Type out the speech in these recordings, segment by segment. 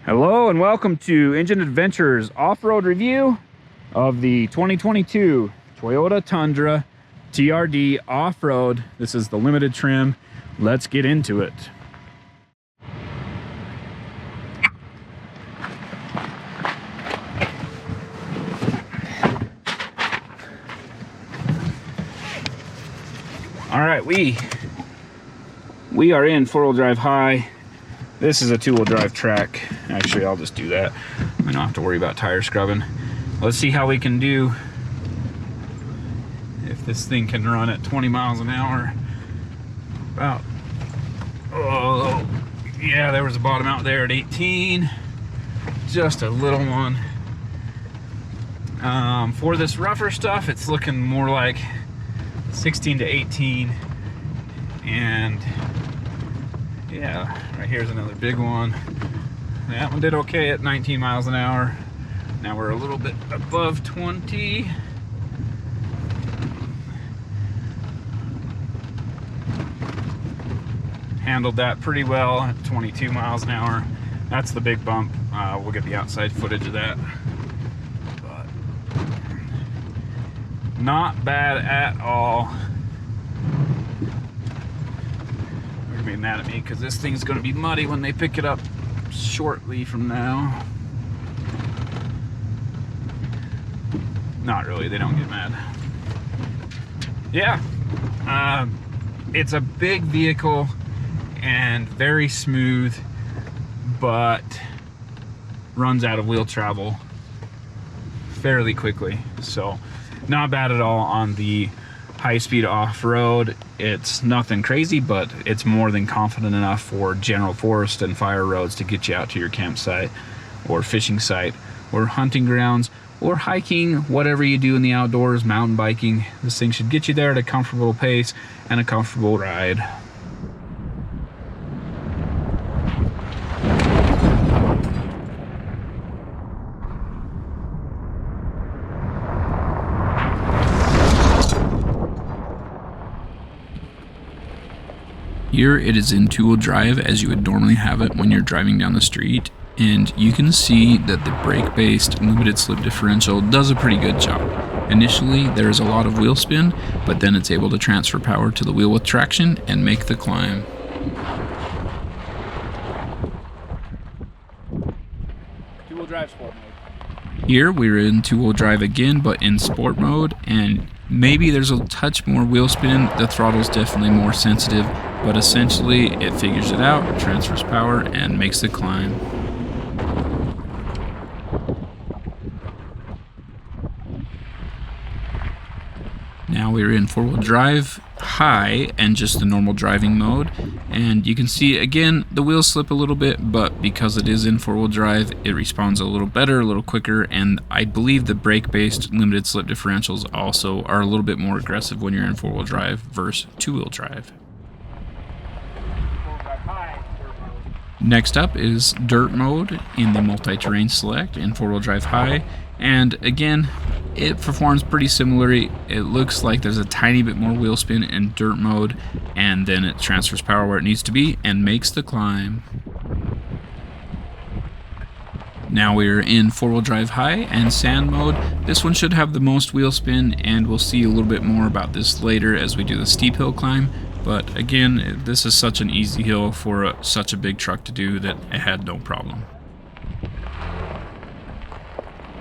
Hello and welcome to Engine Adventures off-road review of the 2022 Toyota Tundra TRD Off-Road. This is the limited trim. Let's get into it. All right, we are in four-wheel drive high. This is a two-wheel drive track. Actually, I'll just do that. I don't have to worry about tire scrubbing. Let's see how we can do if this thing can run at 20 miles an hour. About, oh, yeah, there was a bottom out there at 18. Just a little one. For this rougher stuff, it's looking more like 16 to 18. And yeah, right here's another big one. That one did okay at 19 miles an hour. Now we're a little bit above 20. Handled that pretty well at 22 miles an hour. That's the big bump. We'll get the outside footage of that. But not bad at all. They're gonna be mad at me because this thing's gonna be muddy when they pick it up shortly from now. Not really, they don't get mad. Yeah, it's a big vehicle and very smooth, but runs out of wheel travel fairly quickly. So not bad at all on the high-speed off-road. It's nothing crazy, but it's more than confident enough for general forest and fire roads to get you out to your campsite or fishing site or hunting grounds or hiking, whatever you do in the outdoors, mountain biking. This thing should get you there at a comfortable pace and a comfortable ride. Here it is in two-wheel drive as you would normally have it when you're driving down the street, and you can see that the brake-based limited slip differential does a pretty good job. Initially there is a lot of wheel spin, but then it's able to transfer power to the wheel with traction and make the climb. Two-wheel drive sport mode. Here we're in two-wheel drive again, but in sport mode, and maybe there's a touch more wheel spin. The throttle's definitely more sensitive, but essentially it figures it out, transfers power, and makes the climb. Now we're in four-wheel drive high and just the normal driving mode, and you can see again the wheels slip a little bit, but because it is in four-wheel drive it responds a little better, a little quicker, and I believe the brake-based limited slip differentials also are a little bit more aggressive when you're in four-wheel drive versus two-wheel drive. Next up is dirt mode in the multi-terrain select in four-wheel drive high, and again it performs pretty similarly. It looks like there's a tiny bit more wheel spin in dirt mode, and then it transfers power where it needs to be and makes the climb. Now we're in four-wheel drive high and sand mode. This one should have the most wheel spin, and we'll see a little bit more about this later as we do the steep hill climb. But again, this is such an easy hill for such a big truck to do that it had no problem.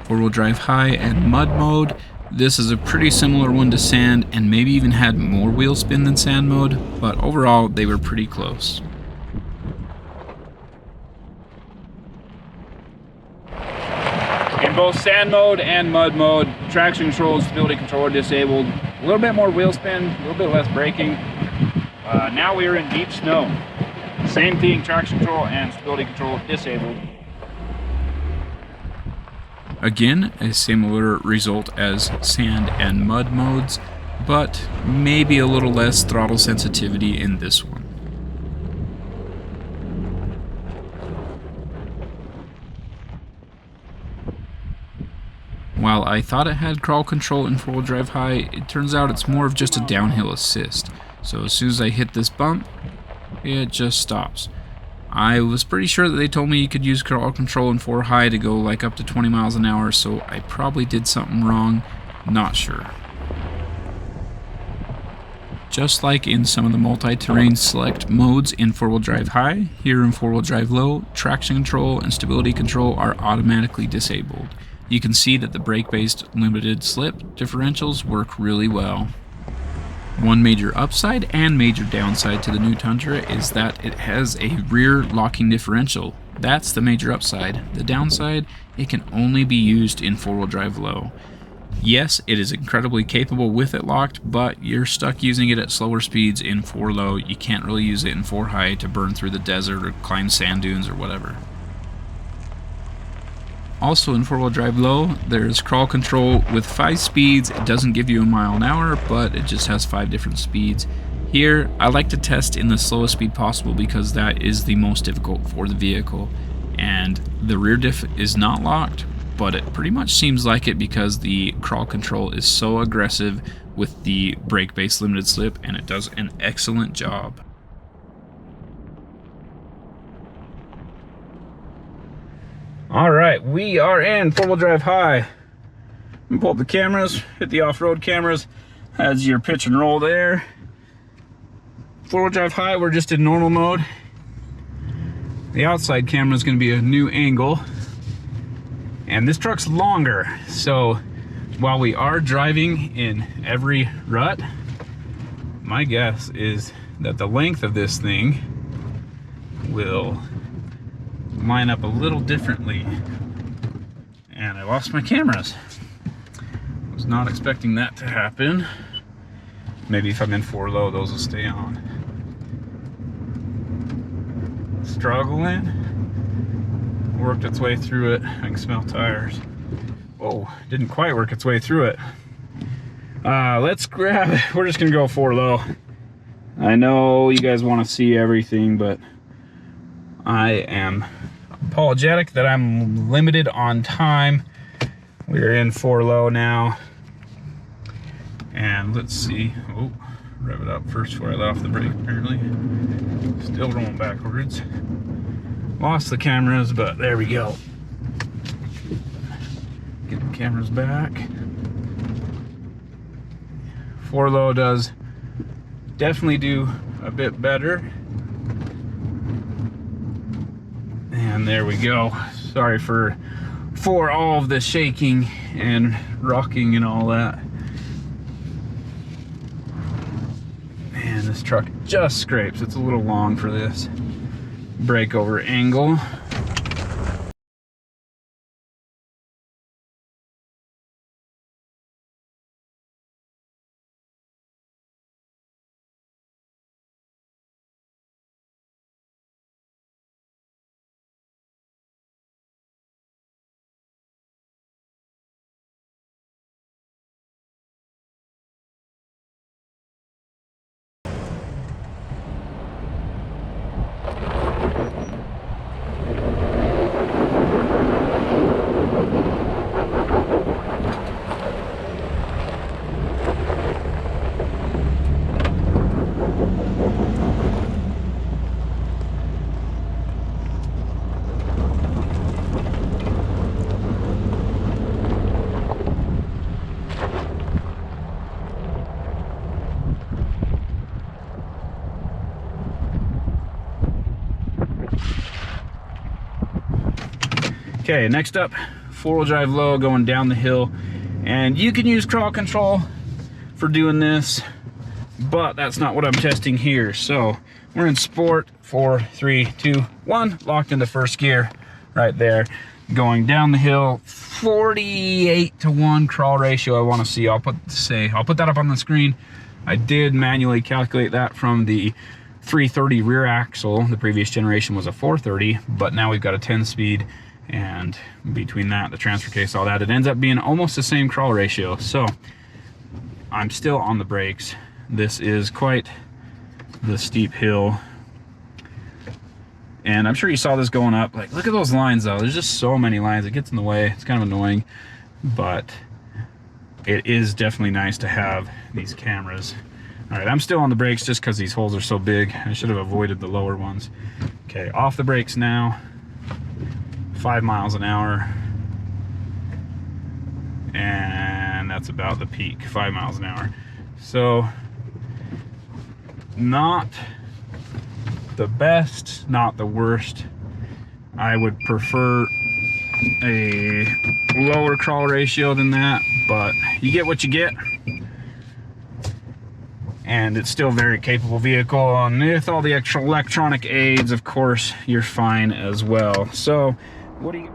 Four-wheel drive high and mud mode. This is a pretty similar one to sand and maybe even had more wheel spin than sand mode, but overall they were pretty close. In both sand mode and mud mode, traction control and stability control are disabled. A little bit more wheel spin, a little bit less braking. Now we are in deep snow. Same thing, traction control and stability control disabled. Again, a similar result as sand and mud modes, but maybe a little less throttle sensitivity in this one. While I thought it had crawl control in four-wheel drive high, it turns out it's more of just a downhill assist. So as soon as I hit this bump, it just stops. I was pretty sure that they told me you could use crawl control in 4 high to go like up to 20 miles an hour, so I probably did something wrong. Not sure. Just like in some of the multi-terrain select modes in 4-wheel drive high, here in 4-wheel drive low, traction control and stability control are automatically disabled. You can see that the brake-based limited slip differentials work really well. One major upside and major downside to the new Tundra is that it has a rear locking differential. That's the major upside. The downside, it can only be used in 4-wheel drive low. Yes, it is incredibly capable with it locked, but you're stuck using it at slower speeds in 4 low. You can't really use it in 4 high to burn through the desert or climb sand dunes or whatever. Also in 4-wheel drive low, there's crawl control with 5 speeds. It doesn't give you a mile an hour, but it just has 5 different speeds. Here, I like to test in the slowest speed possible because that is the most difficult for the vehicle. And the rear diff is not locked, but it pretty much seems like it because the crawl control is so aggressive with the brake-based limited slip, and it does an excellent job. All right, we are in 4-wheel drive high. Pull up the cameras, hit the off-road cameras, has your pitch and roll there. 4-wheel drive high, we're just in normal mode. The outside camera is going to be a new angle. And this truck's longer, so while we are driving in every rut, my guess is that the length of this thing will line up a little differently. And I lost my cameras. Was not expecting that to happen. Maybe if I'm in 4 low, those will stay on. Struggling. Worked its way through it. I can smell tires. Oh, didn't quite work its way through it. Let's grab it. We're just gonna go 4 low. I know you guys want to see everything, but I am apologetic that I'm limited on time. We're in 4 low now. And let's see. Oh, rev it up first before I let off the brake, apparently. Still rolling backwards. Lost the cameras, but there we go. Get the cameras back. 4 low does definitely do a bit better. And there we go. Sorry for all of the shaking and rocking and all that. Man, this truck just scrapes. It's a little long for this breakover angle. Okay, next up, 4-wheel drive low going down the hill. And you can use crawl control for doing this, but that's not what I'm testing here. So we're in sport, 4, 3, 2, 1, locked into first gear right there. Going down the hill, 48-to-1 crawl ratio I want to see. I'll put that up on the screen. I did manually calculate that from the 330 rear axle. The previous generation was a 430, but now we've got a 10-speed. And between that, the transfer case, all that, it ends up being almost the same crawl ratio. So I'm still on the brakes. This is quite the steep hill, and I'm sure you saw this going up. Like, look at those lines though. There's just so many lines. It gets in the way. It's kind of annoying, but it is definitely nice to have these cameras. All right, I'm still on the brakes just because these holes are so big. I should have avoided the lower ones. Okay, off the brakes now, 5 miles an hour. And that's about the peak, 5 miles an hour. So, not the best, not the worst. I would prefer a lower crawl ratio than that, but you get what you get. And it's still a very capable vehicle, and with all the extra electronic aids, of course, you're fine as well. So, what do you...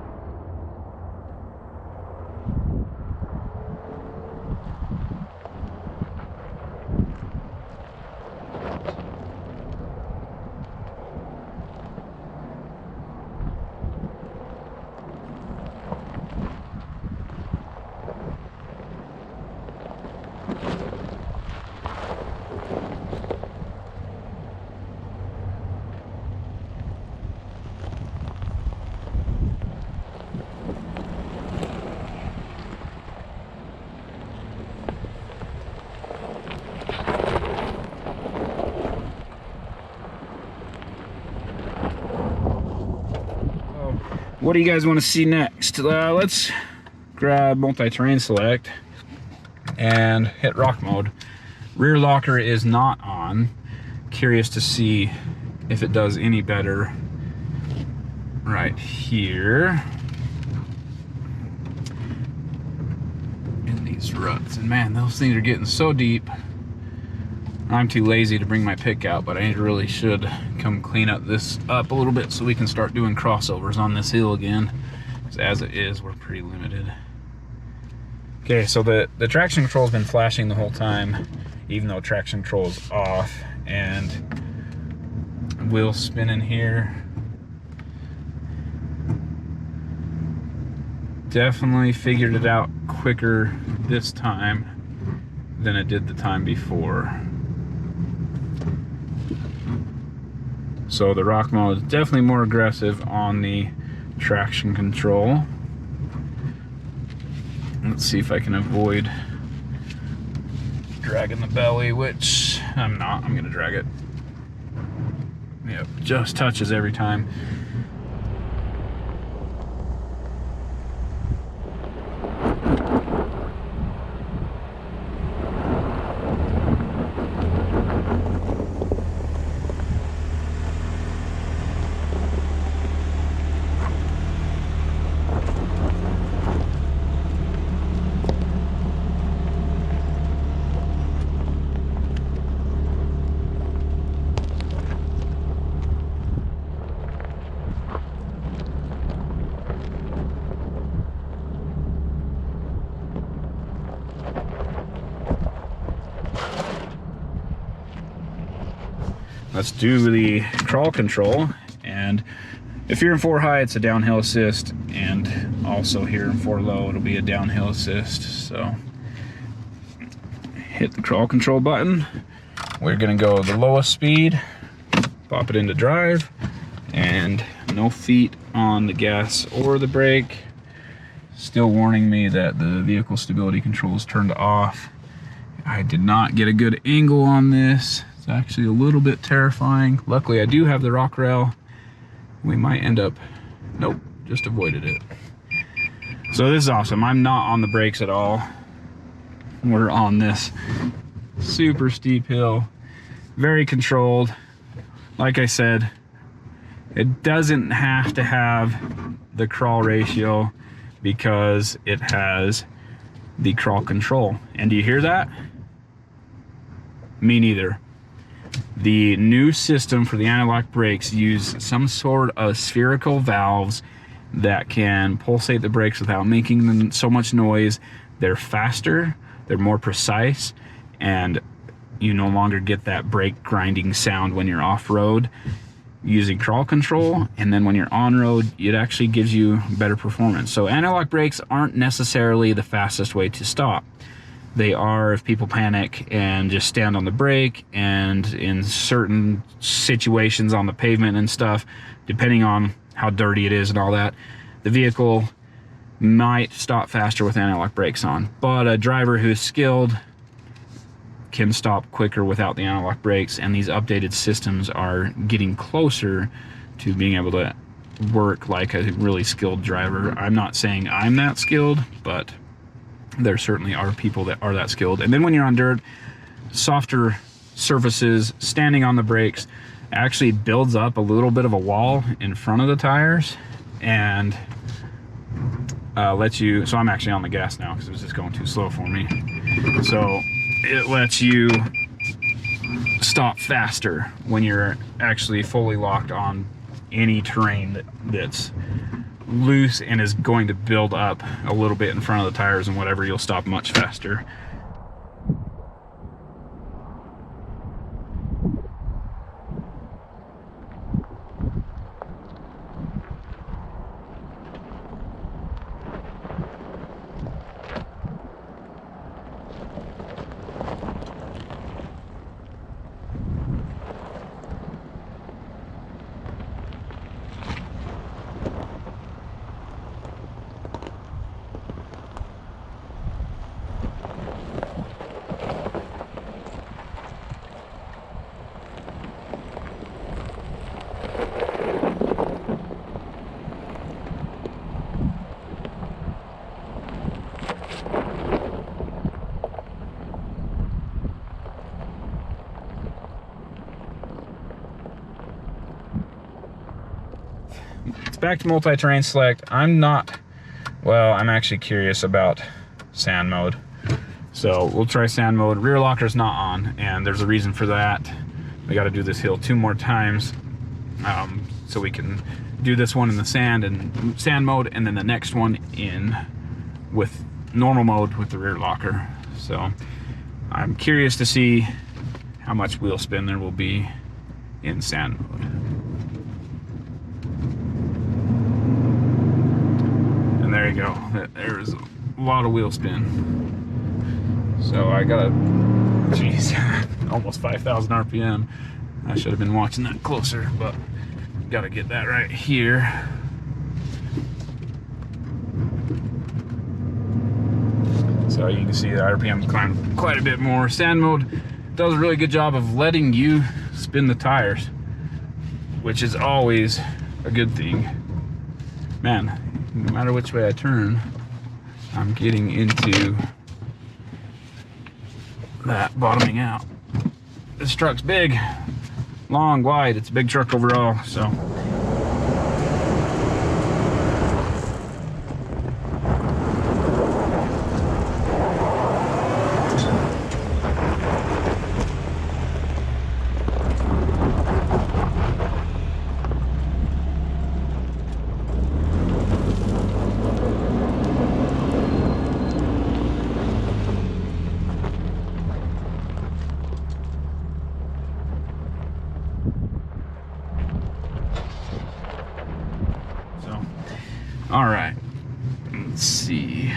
What do you guys want to see next? Let's grab multi-terrain select and hit rock mode. Rear locker is not on. Curious to see if it does any better right here in these ruts. And man, those things are getting so deep. I'm too lazy to bring my pick out, but I really should come clean up this up a little bit so we can start doing crossovers on this hill again. Because as it is, we're pretty limited. Okay, so the traction control's been flashing the whole time, even though traction control is off, and wheel spinning here. Definitely figured it out quicker this time than it did the time before. So the rock mode is definitely more aggressive on the traction control. Let's see if I can avoid dragging the belly, which I'm not. I'm gonna drag it. Yep, just touches every time. Let's do the crawl control, and if you're in 4 high, it's a downhill assist, and also here in 4 low, it'll be a downhill assist. So hit the crawl control button. We're gonna go the lowest speed, pop it into drive, and no feet on the gas or the brake. Still warning me that the vehicle stability control is turned off. I did not get a good angle on this. It's actually a little bit terrifying. Luckily, I do have the rock rail. We might end up, nope, just avoided it. So this is awesome. I'm not on the brakes at all. We're on this super steep hill, very controlled. Like I said, it doesn't have to have the crawl ratio because it has the crawl control. And do you hear that? Me neither. The new system for the anti-lock brakes use some sort of spherical valves that can pulsate the brakes without making them so much noise. They're faster, they're more precise, and you no longer get that brake grinding sound when you're off-road using crawl control. And then when you're on-road, it actually gives you better performance. So anti-lock brakes aren't necessarily the fastest way to stop. They are if people panic and just stand on the brake, and in certain situations on the pavement and stuff, depending on how dirty it is and all that, the vehicle might stop faster with anti-lock brakes on. But a driver who's skilled can stop quicker without the anti-lock brakes, and these updated systems are getting closer to being able to work like a really skilled driver. I'm not saying I'm that skilled, but there certainly are people that are that skilled. And then when you're on dirt, softer surfaces, standing on the brakes actually builds up a little bit of a wall in front of the tires and lets you, so I'm actually on the gas now because it was just going too slow for me. So it lets you stop faster when you're actually fully locked on any terrain that's loose and is going to build up a little bit in front of the tires and whatever, you'll stop much faster. It's back to multi-terrain select. I'm actually curious about sand mode. So we'll try sand mode. Rear locker's not on, and there's a reason for that. We got to do this hill 2 more times so we can do this one in the sand mode, and then the next one in with normal mode with the rear locker. So I'm curious to see how much wheel spin there will be in sand mode. And there you go. There's a lot of wheel spin. So I got almost 5,000 RPM. I should have been watching that closer, but got to get that right here. So you can see the RPM climb quite a bit more. Sand mode does a really good job of letting you spin the tires, which is always a good thing. Man, no matter which way I turn, I'm getting into that bottoming out. This truck's big, long, wide. It's a big truck overall, so. All right, let's see.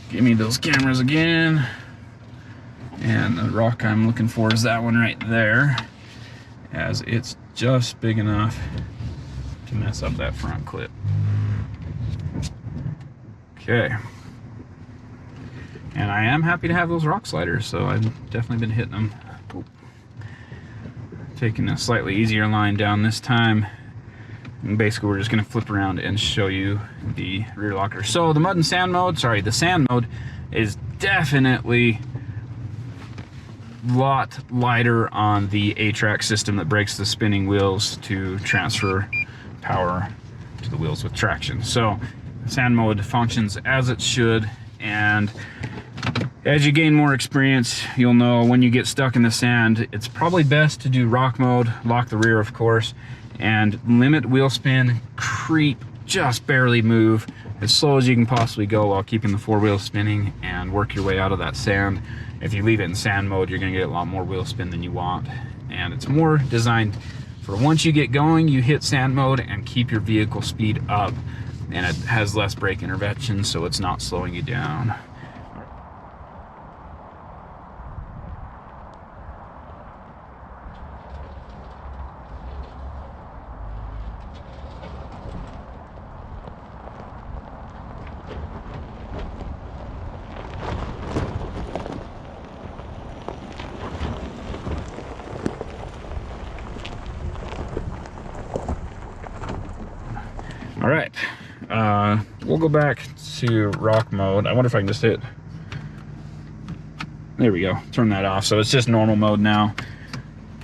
Give me those cameras again. And the rock I'm looking for is that one right there, as it's just big enough to mess up that front clip. Okay. And I am happy to have those rock sliders, so I've definitely been hitting them. Taking a slightly easier line down this time. And basically we're just going to flip around and show you the rear locker. So the mud and sand mode, the sand mode is definitely a lot lighter on the A-track system that brakes the spinning wheels to transfer power to the wheels with traction. So sand mode functions as it should, and as you gain more experience, you'll know when you get stuck in the sand, it's probably best to do rock mode, lock the rear of course, and limit wheel spin, creep, just barely move as slow as you can possibly go while keeping the 4 wheels spinning, and work your way out of that sand. If you leave it in sand mode, you're gonna get a lot more wheel spin than you want. And it's more designed for once you get going, you hit sand mode and keep your vehicle speed up, and it has less brake intervention, so it's not slowing you down. All right, we'll go back to rock mode. I wonder if I can just hit, there we go, turn that off. So it's just normal mode now.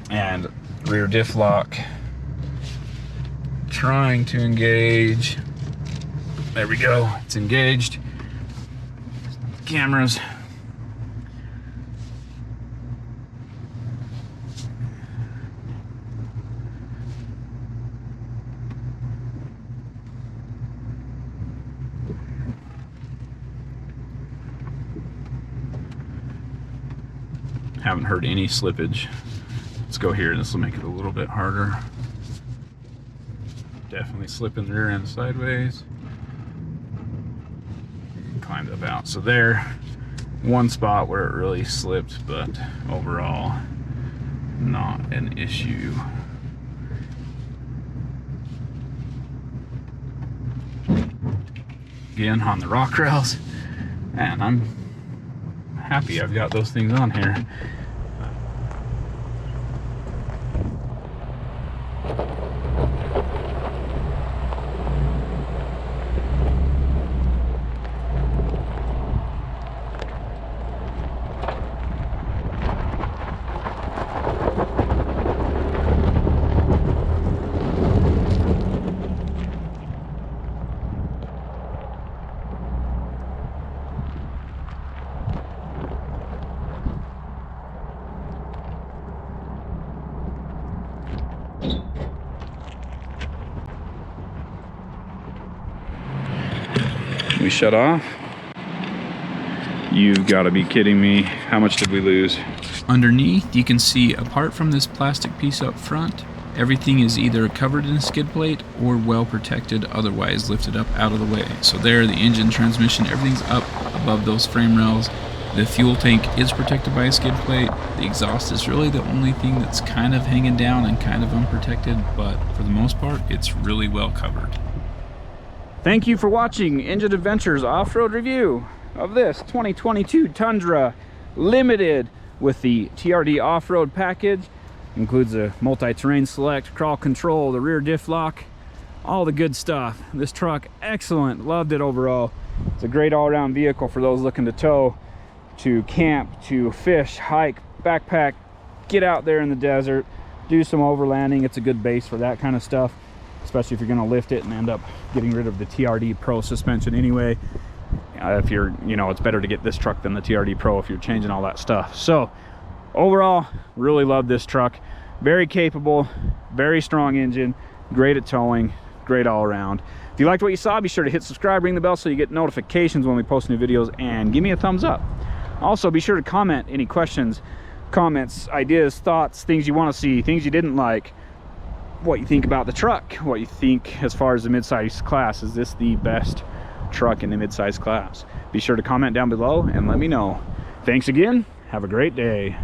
And rear diff lock, trying to engage. There we go, it's engaged. Cameras. Haven't heard any slippage. Let's go here. This will make it a little bit harder. Definitely slipping the rear end sideways. Climbed up out. So there, one spot where it really slipped, but overall, not an issue. Again, on the rock rails, and I'm happy I've got those things on here. We shut off. You've got to be kidding me. How much did we lose? Underneath, you can see, apart from this plastic piece up front, everything is either covered in a skid plate or well protected, otherwise lifted up out of the way. So there, the engine, transmission, everything's up above those frame rails. The fuel tank is protected by a skid plate. The exhaust is really the only thing that's kind of hanging down and kind of unprotected, but for the most part, it's really well covered. Thank you for watching Engine Adventures off-road review of this 2022 Tundra Limited with the TRD Off-Road package. Includes a multi-terrain select, crawl control, the rear diff lock, all the good stuff. This truck, excellent, loved it overall. It's a great all-around vehicle for those looking to tow, to camp, to fish, hike, backpack, get out there in the desert, do some overlanding. It's a good base for that kind of stuff, especially if you're going to lift it and end up getting rid of the TRD Pro suspension anyway. If you're, you know, it's better to get this truck than the TRD Pro if you're changing all that stuff. So overall, really love this truck. Very capable, very strong engine, great at towing, great all around. If you liked what you saw, be sure to hit subscribe, ring the bell so you get notifications when we post new videos, and give me a thumbs up. Also, be sure to comment any questions, comments, ideas, thoughts, things you want to see, things you didn't like, what you think about the truck, what you think as far as the mid-size class. Is this the best truck in the mid-size class? Be sure to comment down below and let me know. Thanks again. Have a great day.